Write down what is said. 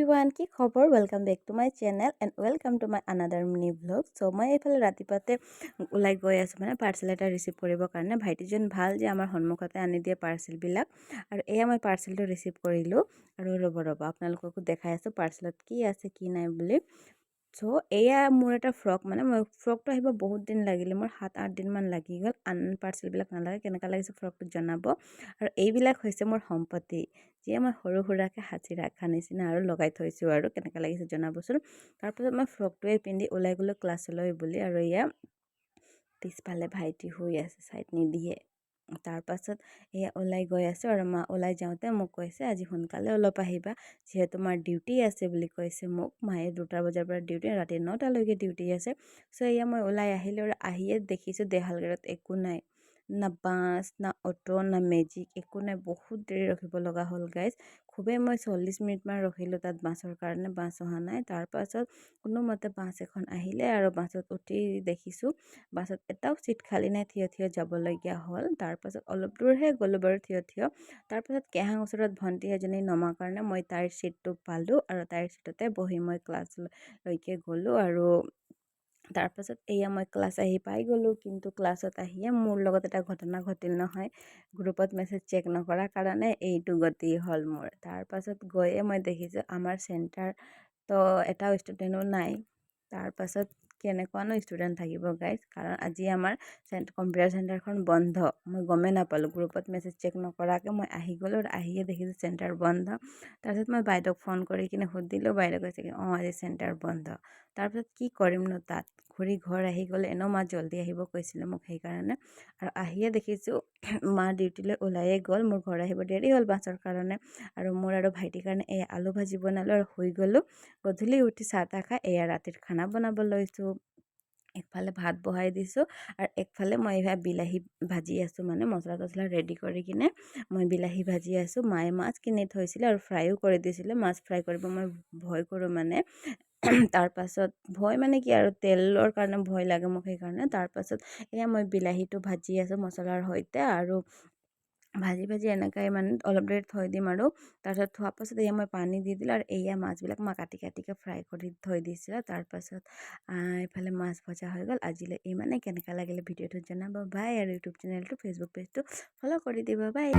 everyone, কি খবৰ? Welcome back to my channel and welcome to my another mini vlog. So' মই এইফালে ৰাতিপুৱাতে ওলাই গৈ আছোঁ মানে পাৰ্চেল এটা ৰিচিভ কৰিবৰ কাৰণে। ভাইটিজন ভাল যে আমাৰ সন্মুখতে আনি দিয়ে পাৰ্চেলবিলাক। আৰু এয়া মই পাৰ্চেলটো ৰিচিভ কৰিলোঁ আৰু ৰ'ব আপোনালোককো দেখাই আছোঁ পাৰ্চেলত কি আছে কি নাই বুলি। চ' এয়া মোৰ এটা ফ্ৰক মানে মই ফ্ৰকটো আহিব বহুত দিন লাগিলে, মোৰ 7-8 দিনমান লাগি গ'ল। আন পাৰ্চেলবিলাক নালাগে, কেনেকুৱা লাগিছে ফ্ৰকটো জনাব। আৰু এইবিলাক হৈছে মোৰ সম্পত্তি, যিয়ে মই সৰু সুৰাকৈ সাঁচি ৰখা নিচিনা আৰু লগাই থৈছোঁ আৰু কেনেকুৱা লাগিছে জনাবচোন। তাৰপিছত মই ফ্ৰকটোৱে পিন্ধি ওলাই গ'লোঁ ক্লাছলৈ বুলি। আৰু এয়া পিছফালে ভাইটি শুই আছে, ছাইড নিদিয়ে। তাৰপাছত এয়া ওলাই গৈ আছোঁ আৰু মা ওলাই যাওঁতে মোক কৈছে আজি সোনকালে অলপ আহিবা, যিহেতু তোমাৰ ডিউটি আছে বুলি কৈছে মোক। মায়ে 2টা বজাৰ পৰা ডিউটি, ৰাতি 9টালৈকে ডিউটি আছে। চ' এয়া মই ওলাই আহিলোঁ আৰু আহিয়ে দেখিছোঁ দেহালগড়ত একো নাই, না বাছ না অটো না মেজিক, একো নাই। বহুত দেৰি ৰখিব লগা হ'ল গাইজ। খুবেই মই 40 মিনিটমান ৰখিলোঁ তাত বাছৰ কাৰণে, বাছ অহা নাই। তাৰপাছত কোনোমতে বাছ এখন আহিলে আৰু বাছত উঠি দেখিছোঁ বাছত এটাও চিট খালী নাই, থিয় থিয় যাবলগীয়া হ'ল। তাৰপাছত অলপ দূৰহে গ'লোঁ বাৰু থিয়। তাৰপাছত কেহাং ওচৰত ভণ্টি এজনী নমাৰ কাৰণে মই তাইৰ চিটটো পালোঁ আৰু তাইৰ চিটতে বহি মই ক্লাছলৈকে গ'লোঁ। আৰু তাৰপাছত এয়া মই ক্লাছ আহি পাই গ'লোঁ। কিন্তু ক্লাছত আহিয়ে মোৰ লগত এটা ঘটনা ঘটিল নহয়। গ্ৰুপত মেছেজ চেক নকৰাৰ কাৰণে এইটো গতি হ'ল মোৰ। তাৰপাছত গৈয়ে মই দেখিছোঁ আমাৰ চেণ্টাৰ তো এটাও ষ্টুডেণ্টো নাই। তাৰপাছত কেনেকুৱানো ষ্টুডেণ্ট থাকিব গাইজ, কাৰণ আজি আমাৰ কম্পিউটাৰ চেণ্টাৰখন বন্ধ। মই গমেই নাপালোঁ, গ্ৰুপত মেছেজ চেক নকৰাকৈ মই আহি গ'লোঁ আৰু আহিয়ে দেখিছোঁ চেণ্টাৰ বন্ধ। তাৰপিছত মই বাইদেউক ফোন কৰি কিনে সুধিলোঁ, বাইদেউ কৈছে কি আজি চেণ্টাৰ বন্ধ। তাৰপিছত কি কৰিমনো, তাত ঘূৰি ঘৰ আহি গ'লে। এনেও মা জল্দি আহিব কৈছিলে মোক, সেইকাৰণে। আৰু আহিয়ে দেখিছোঁ মা ডিউটিলৈ ওলাইয়ে গ'ল, মোৰ ঘৰ আহিব দেৰি হ'ল বাছৰ কাৰণে। আৰু মোৰ আৰু ভাইটিৰ কাৰণে এয়া আলু ভাজি বনালোঁ আৰু শুই গ'লোঁ। গধূলি উঠি চাহ তাহ খাই এয়া ৰাতিৰ খানা বনাব লৈছোঁ। একফালে ভাত বহাই দিছোঁ আৰু একফালে মই এয়া বিলাহী ভাজি আছোঁ, মানে মছলা তছলা ৰেডি কৰি কিনে মই বিলাহী ভাজি আছোঁ। মায়ে মাছ কিনি থৈছিলে আৰু ফ্ৰাইও কৰি দিছিলে। মাছ ফ্ৰাই কৰিব মই ভয় কৰোঁ মানে। তাৰপাছত ভয় মানে কি আৰু তেলৰ কাৰণে ভয় লাগে মোক, সেইকাৰণে। তাৰপাছত এয়া মই বিলাহীটো ভাজি আছোঁ মছলাৰ সৈতে, আৰু ভাজি এনেকৈ মানে অলপ দেৰি থৈ দিম। আৰু তাৰপিছত থোৱাৰ পাছত এয়া মই পানী দি দিলোঁ আৰু এয়া মাছবিলাক মই কাটিকৈ ফ্ৰাই কৰি থৈ দিছিলোঁ। তাৰপাছত এইফালে মাছ ভজা হৈ গ'ল। আজিলৈ ইমানে। কেনেকুৱা লাগিলে ভিডিঅ'টো জনাব বাই, আৰু ইউটিউব চেনেলটো ফেচবুক পেজটো ফ'ল' কৰি দিব বাই।